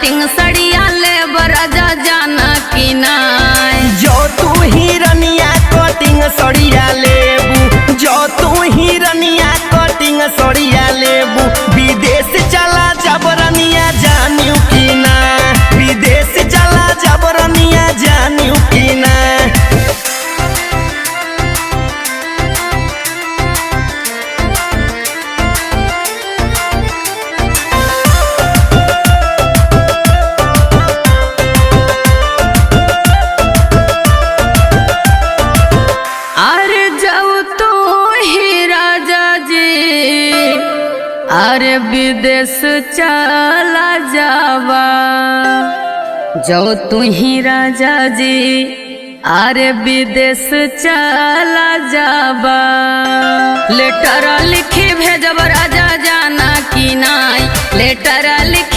Cutting सड़िया ले राजा जाना कि नाय। जो तू हिरनिया कटिंग सड़िया लेबू, जो तू हिरनिया कटिंग सड़िया लेबू, विदेश चला जबरनिया जानियो कि ना, विदेश चला जबरनिया जानियो कि ना। अरे विदेश चला जावा, जो तू ही राजा जी अरे विदेश चला जावा। लेटर लिखी भेजब राजा जाना कि नाई, लेटर लिखी